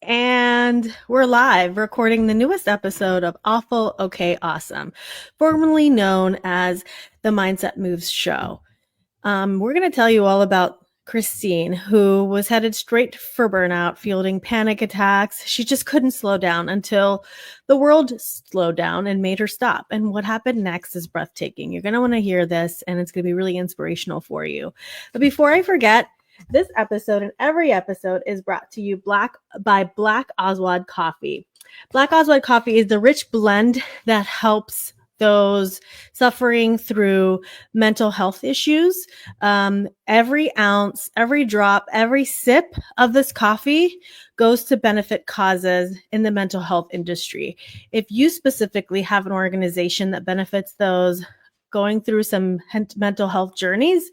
And we're live recording the newest episode of Awful, Okay, Awesome, formerly known as the Mindset Moves Show. We're going to tell you all about Christine, who was headed straight for burnout, fielding panic attacks. She just couldn't slow down until the world slowed down and made her stop. And what happened next is breathtaking. You're going to want to hear this, and it's going to be really inspirational for you. But before I forget, this episode and every episode is brought to you by Black Oswald Coffee. Black Oswald Coffee is the rich blend that helps those suffering through mental health issues. Every ounce, every drop, every sip of this coffee goes to benefit causes in the mental health industry. If you specifically have an organization that benefits those going through some mental health journeys,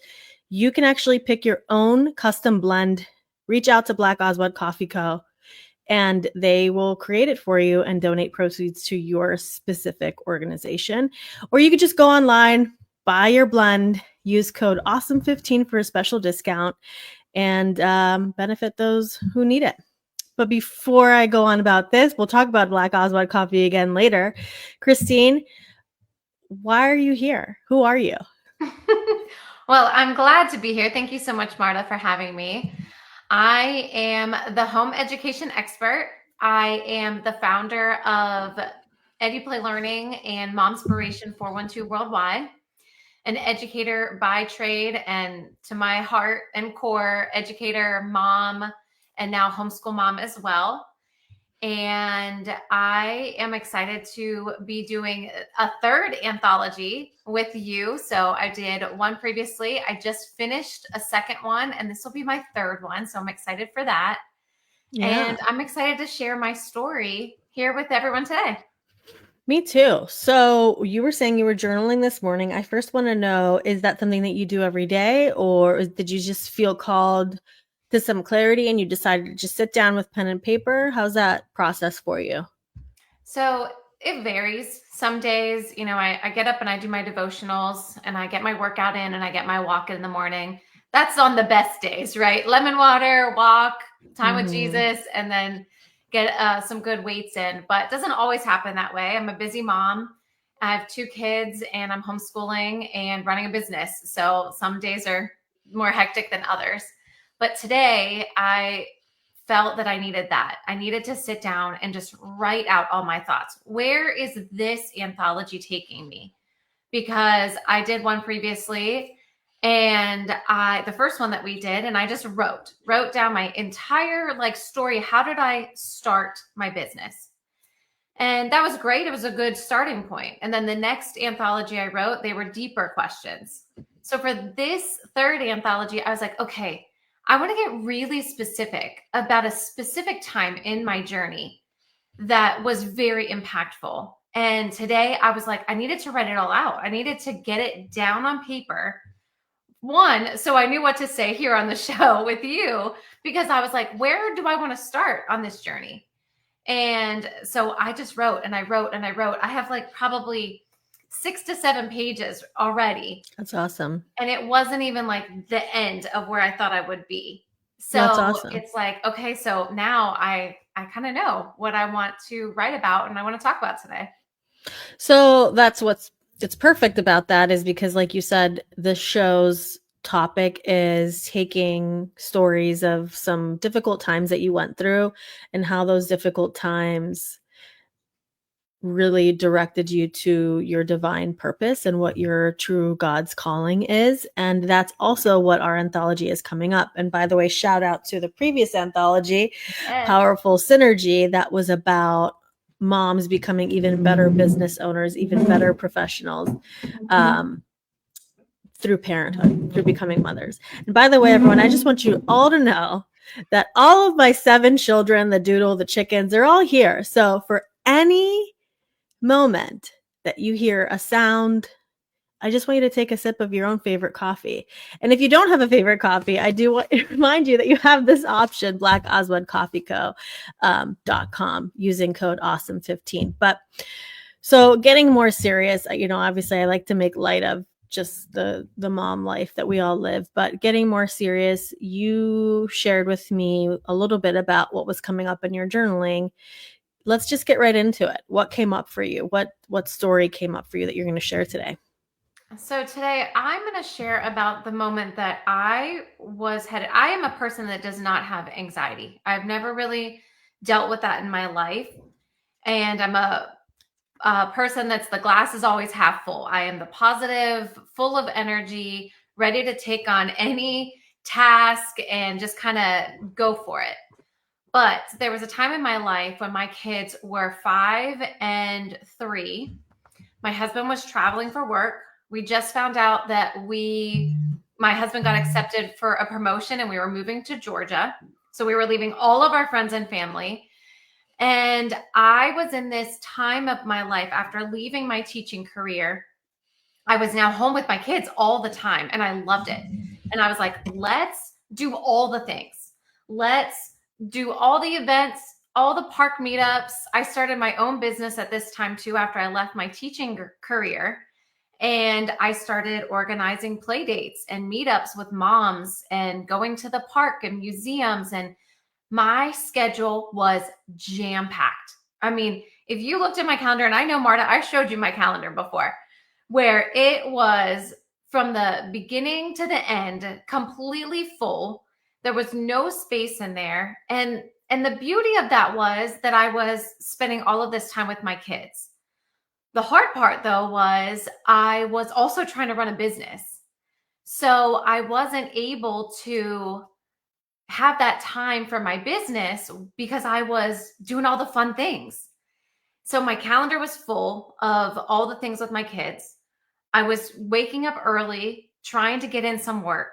you can actually pick your own custom blend, reach out to Black Oswald Coffee Co., and they will create it for you and donate proceeds to your specific organization. Or you could just go online, buy your blend, use code AWESOME15 for a special discount, and benefit those who need it. But before I go on about this, we'll talk about Black Oswald Coffee again later. Christine, why are you here? Who are you? Well, I'm glad to be here. Thank you so much, Marta, for having me. I am the home education expert. I am the founder of EduPlay Learning and Momspiration 412 Worldwide, an educator by trade and to my heart and core, educator, mom, and now homeschool mom as well. And I am excited to be doing a third anthology with you. So I did one previously. I just finished a second one, and this will be my third one. So I'm excited for that. Yeah. And I'm excited to share my story here with everyone today. Me too. So you were saying you were journaling this morning. I first want to know, is that something that you do every day, or did you just feel called to some clarity and you decided to just sit down with pen and paper? How's that process for you? So it varies. Some days, I get up and I do my devotionals and I get my workout in and I get my walk in the morning. That's on the best days, right? Lemon water, walk, time with Jesus, and then get some good weights in. But it doesn't always happen that way. I'm a busy mom. I have 2 kids and I'm homeschooling and running a business. So some days are more hectic than others. But today I felt that I needed that. I needed to sit down and just write out all my thoughts. Where is this anthology taking me? Because I did one previously and the first one that we did, and I just wrote down my entire story. How did I start my business? And that was great. It was a good starting point. And then the next anthology I wrote, they were deeper questions. So for this third anthology, I was like, okay, I want to get really specific about a specific time in my journey that was very impactful. And today I was like, I needed to write it all out. I needed to get it down on paper. One, so I knew what to say here on the show with you, because I was like, where do I want to start on this journey? And so I just wrote and I wrote and I wrote. I have probably 6 to 7 pages already. That's awesome. And it wasn't even the end of where I thought I would be. So That's awesome. It's okay, so now I kind of know what I want to write about and I want to talk about today. So that's it's perfect about that, is because, like you said, the show's topic is taking stories of some difficult times that you went through and how those difficult times really directed you to your divine purpose and what your true God's calling is. And that's also what our anthology is coming up. And by the way, shout out to the previous anthology, Powerful Synergy, that was about moms becoming even better business owners, even better professionals through parenthood, through becoming mothers. And by the way, everyone, I just want you all to know that all of my 7 children, the doodle, the chickens, they're all here. So for any moment that you hear a sound, I just want you to take a sip of your own favorite coffee. And if you don't have a favorite coffee, I do want to remind you that you have this option, blackoswaldcoffeeco.com, using code AWESOME15. But so getting more serious, obviously I like to make light of just the mom life that we all live. But getting more serious, you shared with me a little bit about what was coming up in your journaling. Let's just get right into it. What came up for you? What story came up for you that you're going to share today? So today I'm going to share about the moment that I was headed. I am a person that does not have anxiety. I've never really dealt with that in my life. And I'm a person that's the glass is always half full. I am the positive, full of energy, ready to take on any task and just kind of go for it. But there was a time in my life when my kids were 5 and 3. My husband was traveling for work. We just found out that my husband got accepted for a promotion and we were moving to Georgia. So we were leaving all of our friends and family. And I was in this time of my life after leaving my teaching career. I was now home with my kids all the time and I loved it. And I was like, let's do all the things. Let's do all the events, all the park meetups. I started my own business at this time too, after I left my teaching career. And I started organizing play dates and meetups with moms and going to the park and museums. And my schedule was jam-packed. I mean, if you looked at my calendar, and I know, Marta, I showed you my calendar before, where it was from the beginning to the end, completely full. There was no space in there. And the beauty of that was that I was spending all of this time with my kids. The hard part, though, was I was also trying to run a business. So I wasn't able to have that time for my business because I was doing all the fun things. So my calendar was full of all the things with my kids. I was waking up early, trying to get in some work.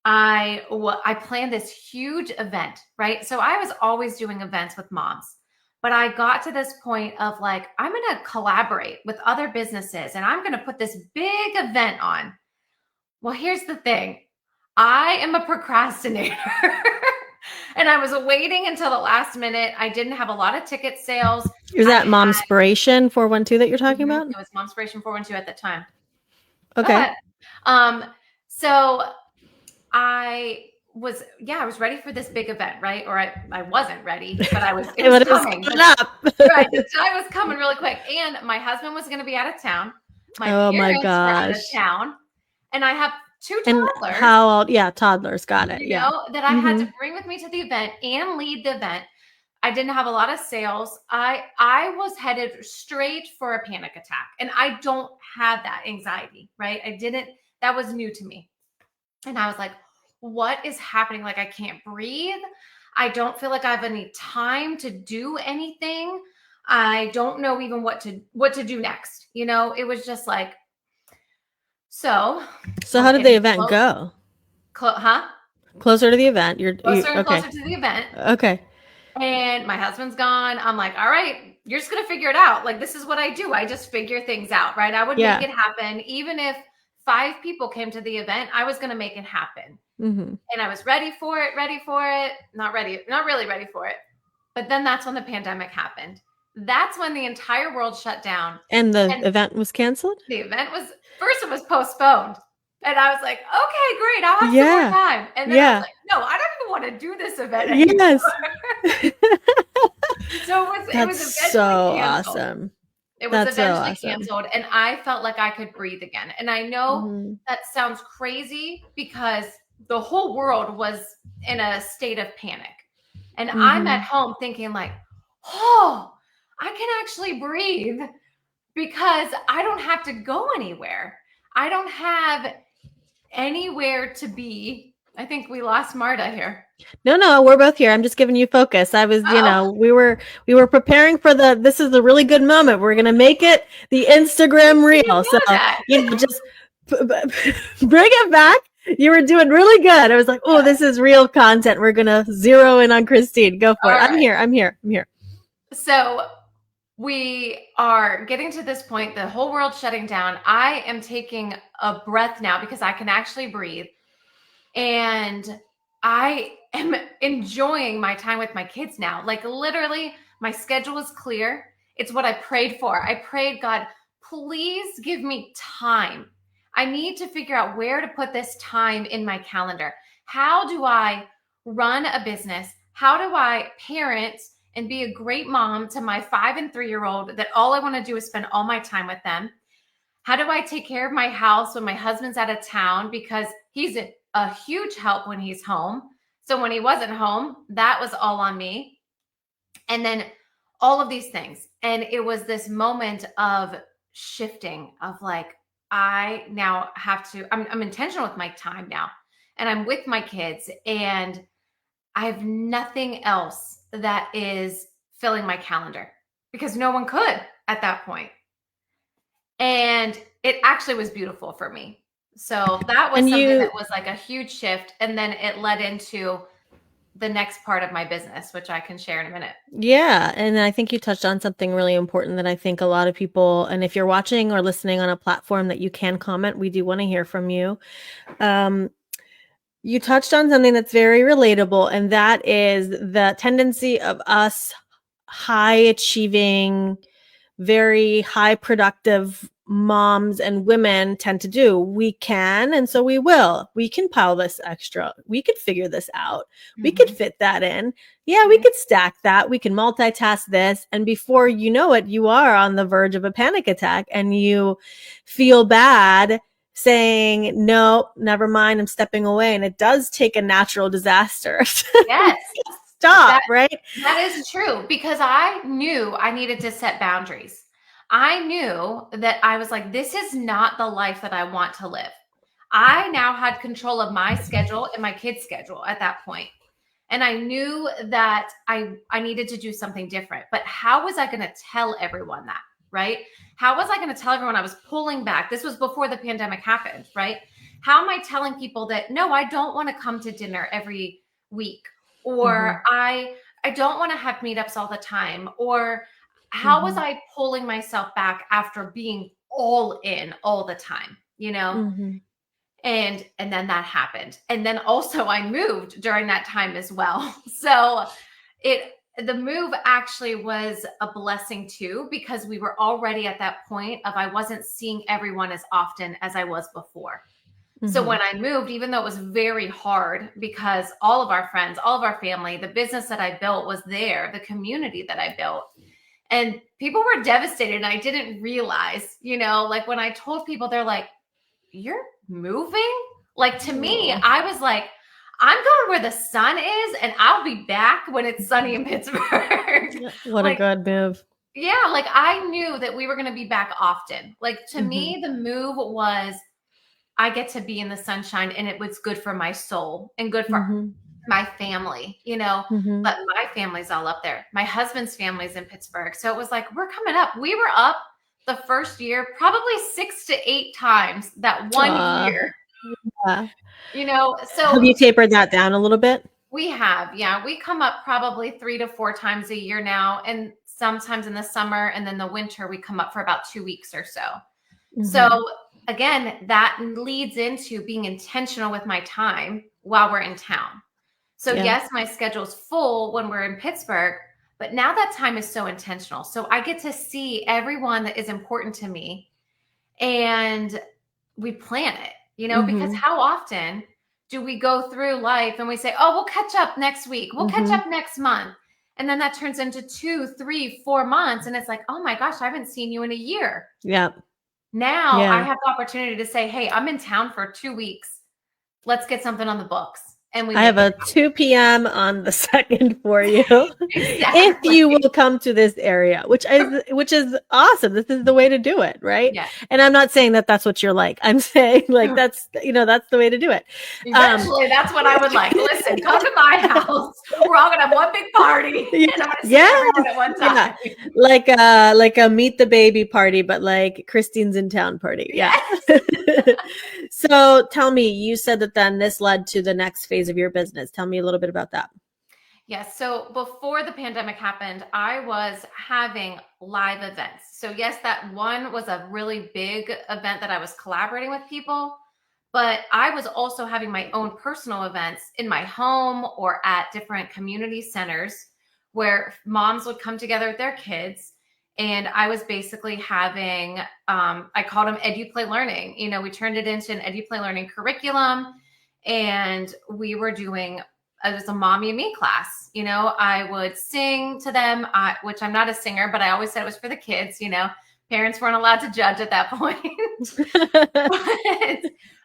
I planned this huge event, right? So I was always doing events with moms, but I got to this point of like, I'm going to collaborate with other businesses and I'm going to put this big event on. Well, here's the thing. I am a procrastinator. And I was waiting until the last minute. I didn't have a lot of ticket sales. Is that Momspiration 412 that you're talking about? It was Momspiration 412 at the time. Okay. So I was ready for this big event, right? Or I wasn't ready, but it was coming. Right. The time was coming really quick. And my husband was going to be out of town. My parents were out of town. And I have 2 toddlers. And how old? Yeah, toddlers. Got it. That I had to bring with me to the event and lead the event. I didn't have a lot of sales. I was headed straight for a panic attack. And I don't have that anxiety, right? That was new to me. And I was like, what is happening? Like, I can't breathe. I don't feel like I have any time to do anything. I don't know even what to do next. It was just like, so how did the event go? Closer to the event. Closer to the event. Okay. And my husband's gone. I'm like, all right, you're just going to figure it out. Like, this is what I do. I just figure things out, right? I would make it happen. Even if 5 people came to the event, I was going to make it happen. And I was ready for it, not really ready for it. But then that's when the pandemic happened. That's when the entire world shut down. And the event was canceled? The event was, first it was postponed. And I was like, okay, great. I'll have some more time. And then I was like, no, I don't even want to do this event anymore. Yes. So it was eventually so canceled. Awesome. It was eventually canceled. And I felt like I could breathe again. And I know that sounds crazy because the whole world was in a state of panic. And I'm at home thinking like, oh, I can actually breathe because I don't have to go anywhere. I don't have anywhere to be. I think we lost Marta here. No, we're both here. I'm just giving you focus. I was, we were preparing for this is a really good moment. We're going to make it the Instagram reel. So, just bring it back. You were doing really good. I was like, oh, this is real content. We're going to zero in on Christine. Go for it. Right. I'm here. So we are getting to this point, the whole world shutting down. I am taking a breath now because I can actually breathe. And I am enjoying my time with my kids now. Like literally my schedule is clear. It's what I prayed for. I prayed, God, please give me time. I need to figure out where to put this time in my calendar. How do I run a business? How do I parent and be a great mom to my 5 and 3-year-old that all I want to do is spend all my time with them? How do I take care of my house when my husband's out of town? Because he's a huge help when he's home. So when he wasn't home, that was all on me. And then all of these things. And it was this moment of shifting of like, I now have to, I'm intentional with my time now, and I'm with my kids, and I have nothing else that is filling my calendar because no one could at that point. And it actually was beautiful for me. So that was And something you, that was like a huge shift. And then it led into the next part of my business, which I can share in a minute. yeah, and I think you touched on something really important that I think a lot of people, and if you're watching or listening on a platform that you can comment, we do want to hear from you. Um, you touched on something that's very relatable, and that is the tendency of us high achieving, very high productive moms and women tend to do. We can, and so we will. We can pile this extra. We could figure this out. We could Mm-hmm. fit that in. Yeah, we Right. could stack that. We can multitask this. And before you know it, you are on the verge of a panic attack and you feel bad saying, no, never mind, I'm stepping away. And it does take a natural disaster to Yes. stop, That right? that is true, because I knew I needed to set boundaries. I knew that I was like, this is not the life that I want to live. I now had control of my schedule and my kids' schedule at that point. And I knew that I needed to do something different. But how was I going to tell everyone that, right? How was I going to tell everyone I was pulling back? This was before the pandemic happened, right? How am I telling people that no, I don't want to come to dinner every week, or I don't want to have meetups all the time, or how was I pulling myself back after being all in all the time, you know? Mm-hmm. And then that happened, and then also I moved during that time as well. So it the move actually was a blessing too, because we were already at that point of I wasn't seeing everyone as often as I was before. So Mm-hmm. when I moved, even though it was very hard, because all of our friends, all of our family, the business that I built was there, the community that I built, and people were devastated, and I didn't realize, like when I told people, they're like, you're moving? Like, to me, I was like, I'm going where the sun is, and I'll be back when it's sunny in Pittsburgh. What a Like, good move. yeah, like I knew that we were going to be back often. Like, to Mm-hmm. me, the move was I get to be in the sunshine, and it was good for my soul and good for Mm-hmm. my family. Mm-hmm. But my family's all up there. My husband's family's in Pittsburgh. So it was like, we're coming up. We were up the first year probably 6 to 8 times that one year, Yeah. Have so you tapered that down a little bit? yeah, we come up probably 3 to 4 times a year now, and sometimes in the summer, and then the winter we come up for about 2 weeks or so. So Mm-hmm. again, that leads into being intentional with my time while we're in town. So Yeah. yes, my schedule's full when we're in Pittsburgh, but now that time is so intentional. So I get to see everyone that is important to me, and we plan it, because Mm-hmm. how often do we go through life and we say, oh, we'll catch up next week, we'll catch Mm-hmm. up next month. And then that turns into 2, 3, 4 months. And it's like, oh my gosh, I haven't seen you in a year. Yeah. Now I Yeah. have the opportunity to say, hey, I'm in town for 2 weeks. Let's get something on the books. And we I have make it a 2 p.m. on the 2nd for you. If exactly. you will come to this area, which is awesome. This is the way to do it, right? Yeah. And I'm not saying that that's what you're like. I'm saying like that's the way to do it. Eventually, that's what I would like. Listen, come to my house. We're all gonna have one big party, and I'm gonna see everyone at one time. Yeah. Like a meet the baby party, but like Christine's in town party. Yeah. Yes. So tell me, you said that then this led to the next phase of your business. Tell me a little bit about that. Yes. So before the pandemic happened, I was having live events. So yes, that one was a really big event that I was collaborating with people, but I was also having my own personal events in my home or at different community centers where moms would come together with their kids, And I was basically having, I called them edu-play learning. We turned it into an edu-play learning curriculum, and we were doing, it was a mommy and me class. I would sing to them, which I'm not a singer, but I always said it was for the kids. Parents weren't allowed to judge at that point.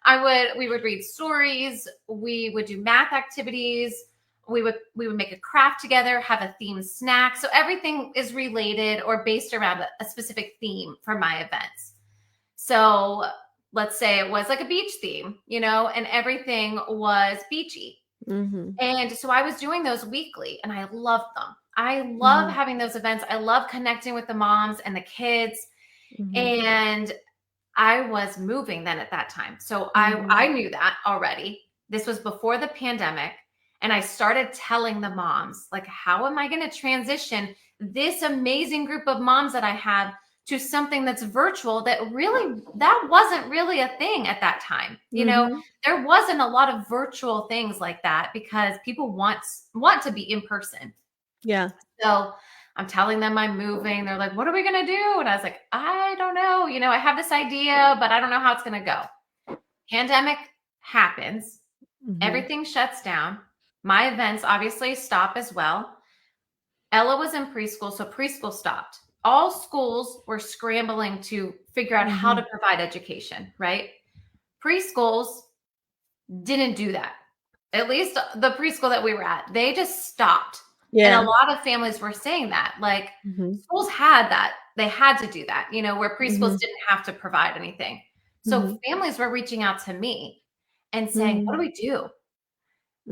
But we would read stories. We would do math activities. We would make a craft together, have a themed snack. So everything is related or based around a specific theme for my events. So let's say it was like a beach theme, and everything was beachy. Mm-hmm. And so I was doing those weekly, and I loved them. I love having those events. I love connecting with the moms and the kids. And I was moving then at that time. So I knew that already. This was before the pandemic. And I started telling the moms, like, how am I going to transition this amazing group of moms that I have to something that's virtual that wasn't really a thing at that time. There wasn't a lot of virtual things like that because people want to be in person. Yeah. So I'm telling them I'm moving. They're like, what are we going to do? And I was like, I don't know. I have this idea, but I don't know how it's going to go. Pandemic happens. Everything shuts down. My events obviously stop as well. Ella was in preschool, so preschool stopped. All schools were scrambling to figure out how to provide education, right? Preschools didn't do that. At least the preschool that we were at, they just stopped. Yeah. And a lot of families were saying that, like, schools had that. They had to do that, where preschools didn't have to provide anything. So families were reaching out to me and saying, what do we do?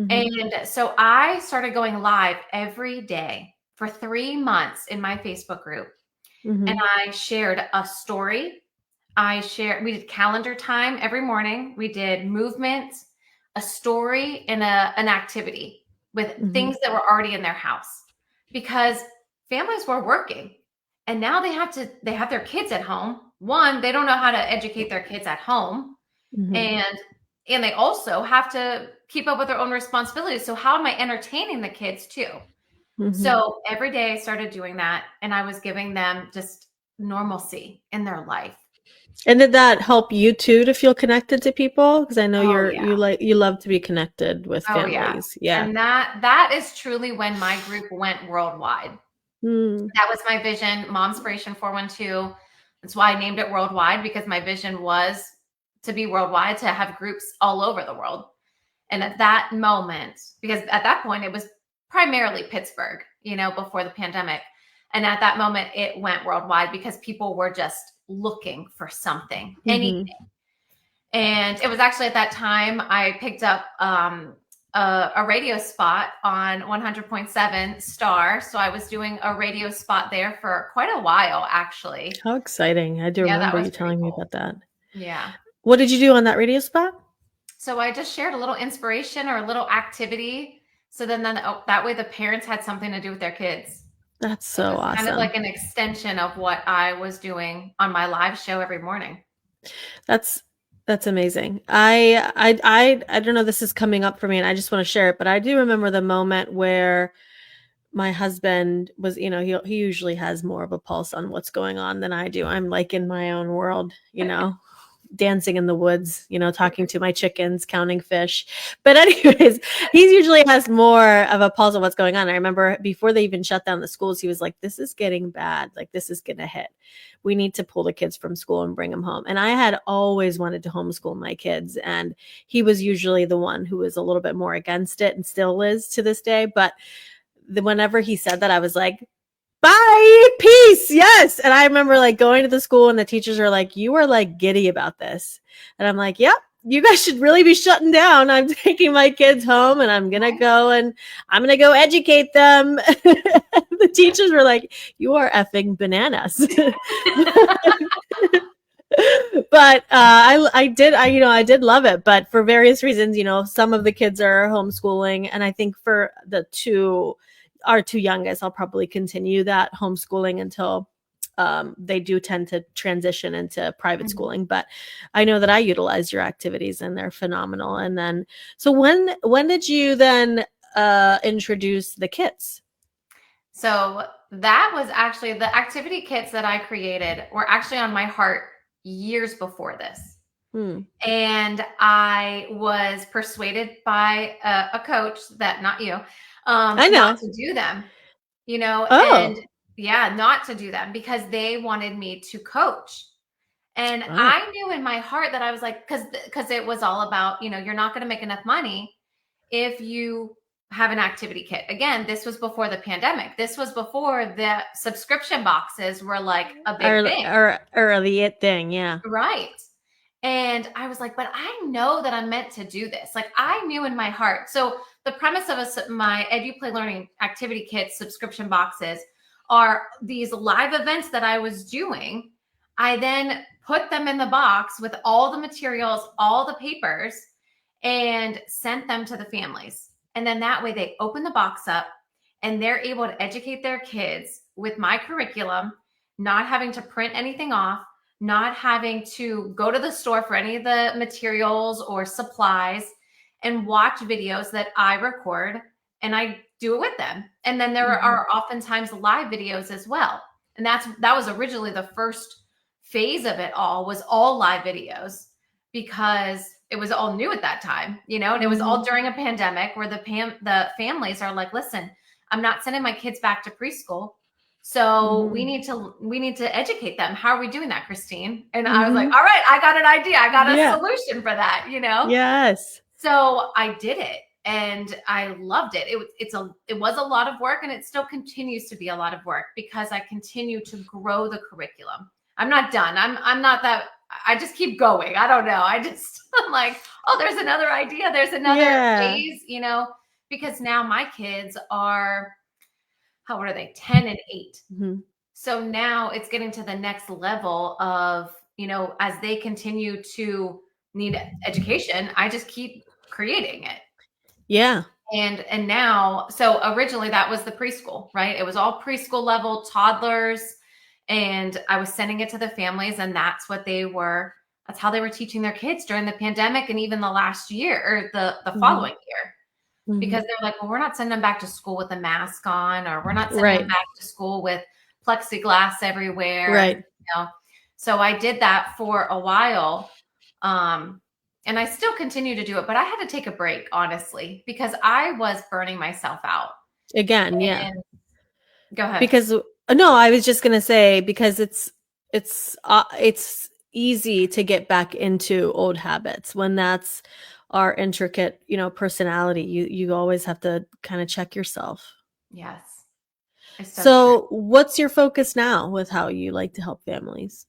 And so I started going live every day for 3 months in my Facebook group. And I shared a story. We did calendar time every morning. We did movement, a story, and an activity with things that were already in their house, because families were working and now they have their kids at home. One, they don't know how to educate their kids at home. And they also have to keep up with their own responsibilities. So how am I entertaining the kids too? So every day I started doing that, and I was giving them just normalcy in their life. And did that help you too to feel connected to people? Because I know you love to be connected with families. Yeah. And that is truly when my group went worldwide. That was my vision, Momspiration 412. That's why I named it worldwide, because my vision was to be worldwide, to have groups all over the world. And at that moment, because at that point it was primarily Pittsburgh, before the pandemic. And at that moment it went worldwide because people were just looking for something, anything. And it was actually at that time I picked up a radio spot on 100.7 Star. So I was doing a radio spot there for quite a while, actually. How exciting. I do remember you telling me about that. Yeah. What did you do on that radio spot? So I just shared a little inspiration or a little activity. So then that way the parents had something to do with their kids. That's so awesome. Kind of like an extension of what I was doing on my live show every morning. That's amazing. I don't know, this is coming up for me and I just want to share it, but I do remember the moment where my husband was, he usually has more of a pulse on what's going on than I do. I'm like in my own world, dancing in the woods, talking to my chickens, counting fish. But anyways, he usually has more of a pulse of what's going on. I remember before they even shut down the schools, he was like, this is getting bad. Like, this is going to hit. We need to pull the kids from school and bring them home. And I had always wanted to homeschool my kids. And he was usually the one who was a little bit more against it, and still is to this day. But whenever he said that, I was like, bye, peace, yes. And I remember like going to the school and the teachers are like, you are like giddy about this. And I'm like, yep, you guys should really be shutting down. I'm taking my kids home and I'm going to go educate them. The teachers were like, you are effing bananas. But I did love it. But for various reasons, some of the kids are homeschooling. And I think for our two youngest, I'll probably continue that homeschooling until they do tend to transition into private schooling. But I know that I utilize your activities and they're phenomenal. And then, so when did you then introduce the kits? So that was actually the activity kits that I created were actually on my heart years before this. Hmm. And I was persuaded by a coach that, not you, I not know. to do them, you know, and Oh. yeah, not to do them because they wanted me to coach. And Oh. I knew in my heart that I was like, because it was all about, you know, you're not going to make enough money if you have an activity kit. Again, this was before the pandemic. This was before the subscription boxes were like a big thing. Or the it thing, yeah. Right. And I was like, but I know that I'm meant to do this. Like I knew in my heart. So the premise of my EduPlay Learning activity kits subscription boxes are these live events that I was doing. I then put them in the box with all the materials, all the papers, and sent them to the families. And then that way they open the box up and they're able to educate their kids with my curriculum, not having to print anything off, not having to go to the store for any of the materials or supplies, and watch videos that I record and I do it with them. And then there Mhm. are oftentimes live videos as well. And that was originally the first phase of it all, was all live videos, because it was all new at that time, you know, and it was all Mhm. during a pandemic where the families are like, listen, I'm not sending my kids back to preschool. So we Mhm. need to educate them. How are we doing that, Christine? And I was like, Mhm. all right, I got an idea. I got a Yeah. solution for that, you know? Yes. So I did it and I loved it. It was a lot of work, and it still continues to be a lot of work because I continue to grow the curriculum. I'm not done. I'm not that. I just keep going. I don't know. I'm like, oh, there's another idea. There's another Yeah. phase, you know, because now my kids are, how old are they? 10 and 8. Mhm. So now it's getting to the next level of, you know, as they continue to need education, I just keep creating it. Yeah. And now, so originally that was the preschool, right? It was all preschool level, toddlers, and I was sending it to the families, and that's how they were teaching their kids during the pandemic and even the last year or the Mhm. following year. Because Mhm. they're like, well, we're not sending them back to school with a mask on, or we're not sending them Right. back to school with plexiglass everywhere. And, Right. you know, so I did that for a while. Um, and I still continue to do it, but I had to take a break, honestly, because I was burning myself out. Again, yeah. And go ahead. Because no, I was just gonna say because it's easy to get back into old habits when that's our intricate, personality. You always have to kind of check yourself. Yes, it's so true. So, what's your focus now with how you like to help families?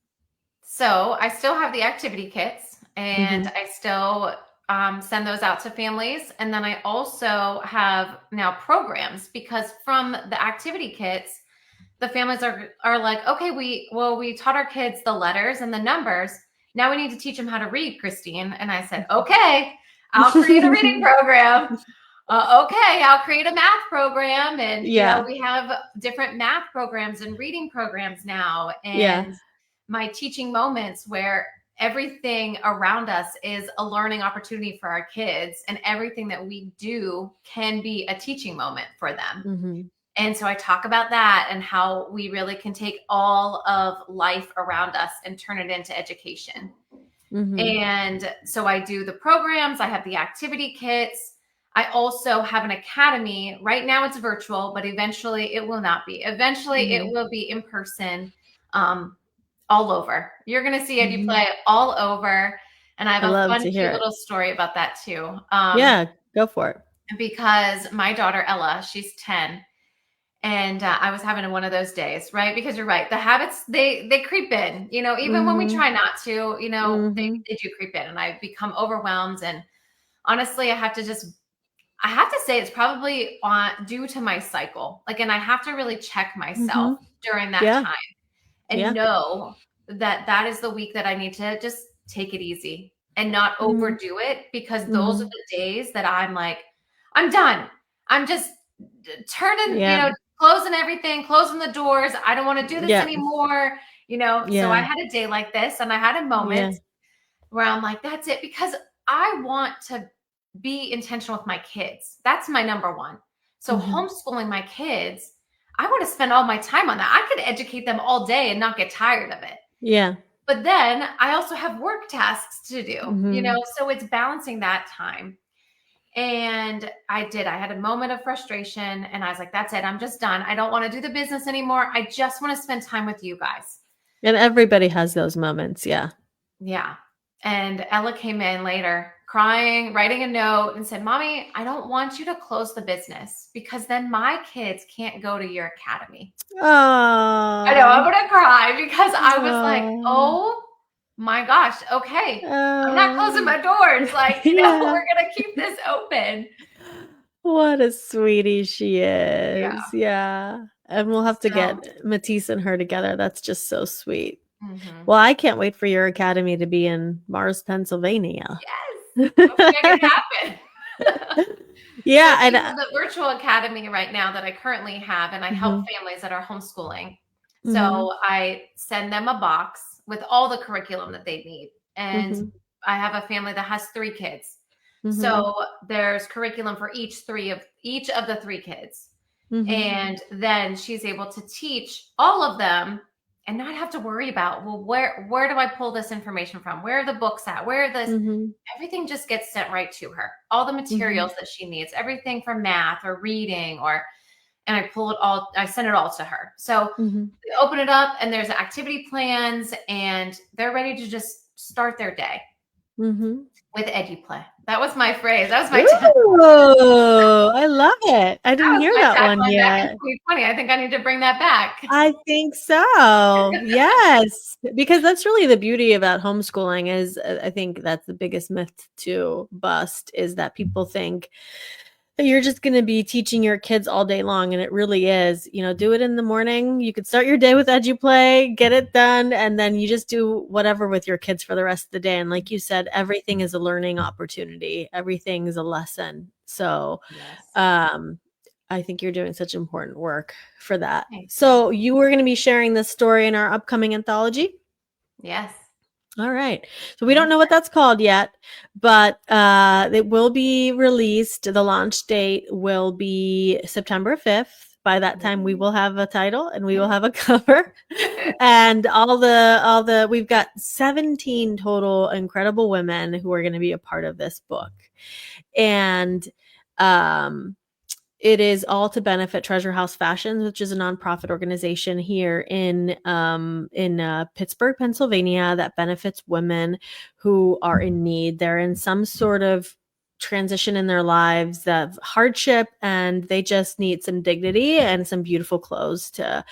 So I still have the activity kits, and Mhm. I still send those out to families. And then I also have now programs, because from the activity kits, the families are like, okay, we taught our kids the letters and the numbers. Now we need to teach them how to read, Christine. And I said, okay, I'll create a reading program. Okay, I'll create a math program. And, you know, Yeah. we have different math programs and reading programs now. Yeah. And my teaching moments, where everything around us is a learning opportunity for our kids, and everything that we do can be a teaching moment for them. Mhm. And so I talk about that and how we really can take all of life around us and turn it into education. Mhm. And so I do the programs, I have the activity kits. I also have an academy. Right now it's virtual, but eventually it will not be. Eventually it Mhm. will be in person, um, all over. You're going to see Mhm. EduPlay all over. And I have I a love fun, to hear cute it. little story about that too. Yeah, go for it. Because my daughter Ella, she's 10, and I was having one of those days, right? Because you're right, the habits, they creep in, you know, even when we Mhm. try not to, you know, Mhm. they do creep in, and I become overwhelmed. And honestly, I have to say it's probably on due to my cycle. Like, and I have to really check myself Mhm. during that Yeah. time and Yeah. know that that is the week that I need to just take it easy and not Mhm. overdo it, because those are Mhm. the days that I'm like, I'm done. I'm just turning, you Yeah. know, closing everything, closing the doors. I don't want to do this Yeah. anymore, you know. So I Yeah. had a day like this, and I had a moment Yeah. where I'm like, that's it, because I want to be intentional with my kids. That's my number one. So Mhm. homeschooling my kids, I want to spend all my time on that. I could educate them all day and not get tired of it. Yeah. But then I also have work tasks to do, Mm-hmm. so it's balancing that time. And I did. I had a moment of frustration and I was like, that's it. I'm just done. I don't want to do the business anymore. I just want to spend time with you guys. And everybody has those moments. Yeah. Yeah. And Ella came in later crying, writing a note and said, Mommy, I don't want you to close the business because then my kids can't go to your academy. I know I'm Oh. going to cry because I was like, Oh. oh my gosh, okay. I'm not closing Oh. my doors. Like, Yeah. we're going to keep this open. What a sweetie she Yeah. is. Yeah. And we'll have to So, get Matisse and her together. That's just so sweet. mhm. Well, I can't wait for your academy to be in Mars, Pennsylvania. Yes. Let's make it happen. So Yeah. we And have the virtual academy right now that I currently have, and I help mhm, families that are homeschooling. mhm, So I send them a box with all the curriculum that they need. And mhm, I have a family that has 3 kids. mhm, So there's curriculum for each of the 3 kids. mhm, And then she's able to teach all of them and not have to worry about, well, where do I pull this information from? Where are the books at? Where are this? mhm, Everything just gets sent right to her. All the mhm, materials that she needs, everything from math or reading and I send it all to her. So mhm. they open it up and there's activity plans and they're ready to just start their day Mhm. with EduPlay. That was my phrase. That was my Ooh, I love it. I didn't that was hear my that one tagline back in yet. 2020. I think I need to bring that back. I think so. Yes, because that's really the beauty about homeschooling is I think that's the biggest myth to bust is that people think that you're just going to be teaching your kids all day long and it really is, do it in the morning. You could start your day with EduPlay, get it done and then you just do whatever with your kids for the rest of the day and like you said everything is a learning opportunity. Everything is a lesson. So, Yes. um I think you're doing such important work for that. Thank you. So you were going to be sharing this story in our upcoming anthology? Yes. All right. So we I'm don't know what excited. that's called yet, but it will be released. The launch date will be September 5th. By that time we will have a title and we will have a cover. And all the we've got 17 total incredible women who are going to be a part of this book. And um it is all to benefit Treasure House Fashions, which is a nonprofit organization here in Pittsburgh, Pennsylvania, that benefits women who are in need. They're in some sort of transition in their lives of hardship, and they just need some dignity and some beautiful clothes to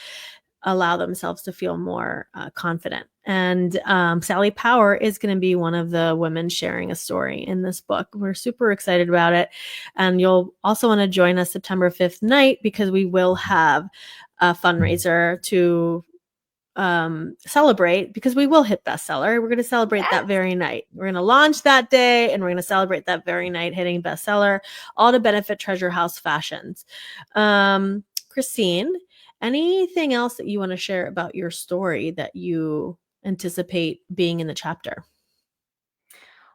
allow themselves to feel more confident. And Sally Power is going to be one of the women sharing a story in this book. We're super excited about it. And you'll also want to join us September 5th night because we will have a fundraiser to celebrate because we will hit bestseller. We're going to celebrate that Yes. very night. We're going to launch that day and we're going to celebrate that very night hitting bestseller, all to benefit Treasure House Fashions. Christine, anything else that you want to share about your story that you anticipate being in the chapter?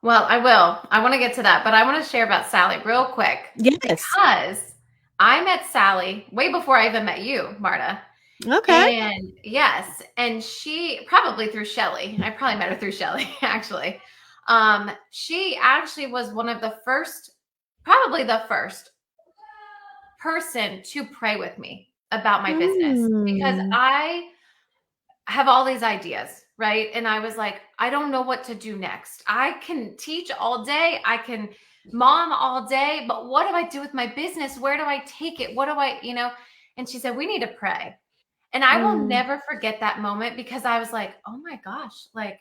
Well, I will. I want to get to that, but I want to share about Sally real quick Yes. because I met Sally way before I even met you, Marta. Okay. And yes, and she probably through Shelly. I probably met her through Shelly, actually. She actually was one of the first, probably the first person to pray with me about my business because Mm. I have all these ideas, right? And I was like, I don't know what to do next. I can teach all day, I can mom all day, but what do I do with my business? Where do I take it? What do I? And she said, we need to pray. And I will Mm. never forget that moment because I was like, oh my gosh, like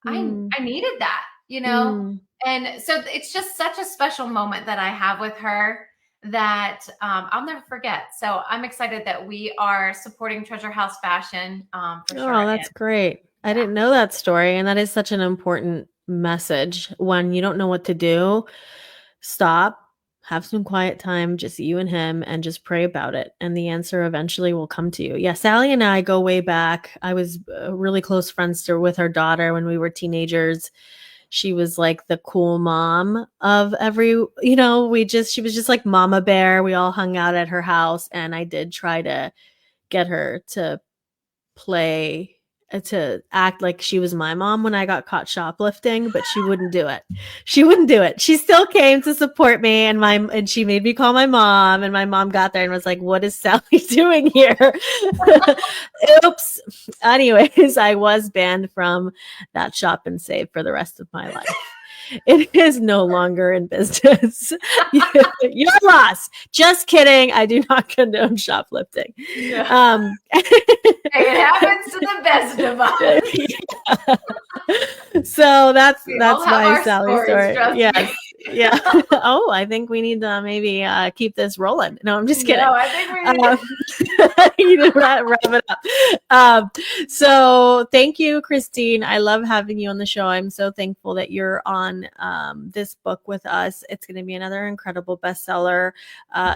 Mm. I needed that. Mm. And so it's just such a special moment that I have with her that I'll never forget. So I'm excited that we are supporting Treasure House Fashion for sure. Oh, that's And great. I yeah, didn't know that story. And that is such an important message. When you don't know what to do, stop, have some quiet time, just you and him, and just pray about it. And the answer eventually will come to you. Yeah, Sally and I go way back. I was really close friends with her daughter when we were teenagers. She was like the cool mom of she was just like mama bear. We all hung out at her house. And I did try to get her to play to act like she was my mom when I got caught shoplifting, but she wouldn't do it. She wouldn't do it. She still came to support me, and she made me call my mom, and my mom got there and was like, "What is Sally doing here?" Oops. Anyways, I was banned from that shop and save for the rest of my life. It is no longer in business. Your loss. Just kidding. I do not condone shoplifting. Yeah. It happens to the best of us. So that's We all have my our Sally stories, story. Yes. me. Yeah. Oh, I think we need to maybe keep this rolling. No, I'm just kidding. No, I think we need to wrap it up. So thank you, Christine. I love having you on the show. I'm so thankful that you're on this book with us. It's going to be another incredible bestseller.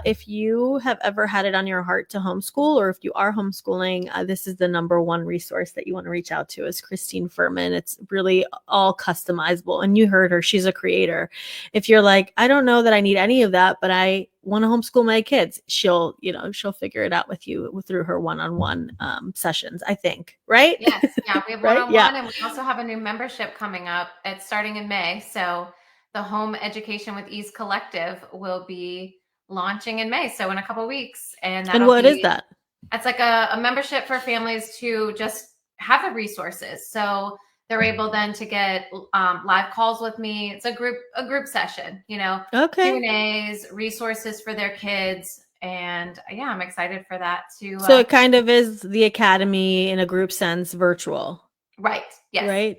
If you have ever had it on your heart to homeschool, or if you are homeschooling, this is the number one resource that you want to reach out to is Christine Furman. It's really all customizable. And you heard her. She's a creator. If you're like, I don't know that I need any of that, but I want to homeschool my kids, she'll figure it out with you through her one-on-one sessions, I think. Right? Yes. Yeah. We have Right? one-on-one, Yeah. and we also have a new membership coming up. It's starting in May. So the Home Education with Ease Collective will be launching in May. So in a couple of weeks. And what is that? It's like a membership for families to just have the resources. So they're able then to get live calls with me. It's a group session, Okay. Q&As, resources for their kids. And yeah, I'm excited for that too. So it kind of is the academy in a group sense, virtual. Right. Yes. Right.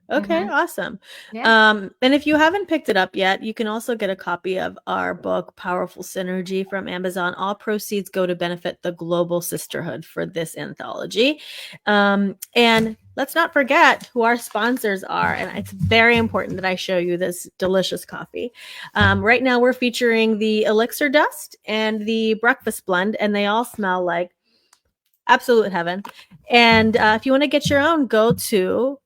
Okay, awesome. Yeah. And if you haven't picked it up yet, you can also get a copy of our book, Powerful Synergy, from Amazon. All proceeds go to benefit the global sisterhood for this anthology. And let's not forget who our sponsors are. And it's very important that I show you this delicious coffee. Right now, we're featuring the Elixir Dust and the Breakfast Blend, and they all smell like absolute heaven. And if you want to get your own, go to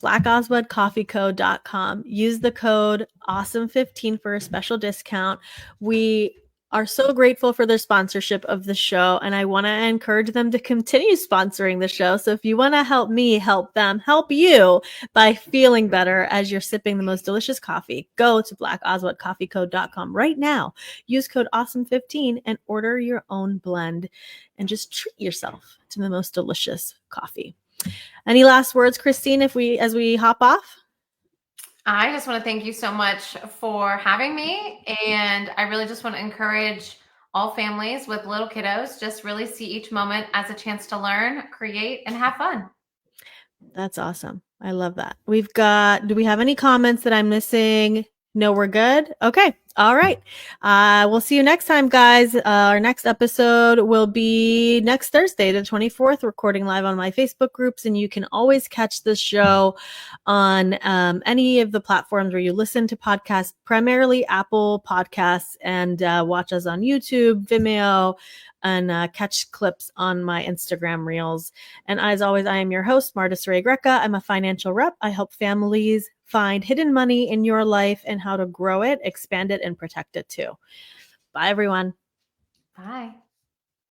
blackoswaldcoffeeco.com. Use the code AWESOME15 for a special discount. We are so grateful for their sponsorship of the show, and I want to encourage them to continue sponsoring the show. So if you want to help me help them help you by feeling better as you're sipping the most delicious coffee, go to blackoswaldcoffeeco.com right now. Use code AWESOME15 and order your own blend and just treat yourself to the most delicious coffee. Any last words, Christine, as we hop off? I just want to thank you so much for having me. And I really just want to encourage all families with little kiddos, just really see each moment as a chance to learn, create, and have fun. That's awesome. I love that. Do we have any comments that I'm missing? No, we're good. Okay. All right. We'll see you next time, guys. Our next episode will be next Thursday, the 24th, recording live on my Facebook groups. And you can always catch this show on any of the platforms where you listen to podcasts, primarily Apple Podcasts, and watch us on YouTube, Vimeo, and catch clips on my Instagram reels. And as always, I am your host, Marta Saray Greca. I'm a financial rep. I help families find hidden money in your life and how to grow it, expand it, and protect it too. Bye, everyone. Bye.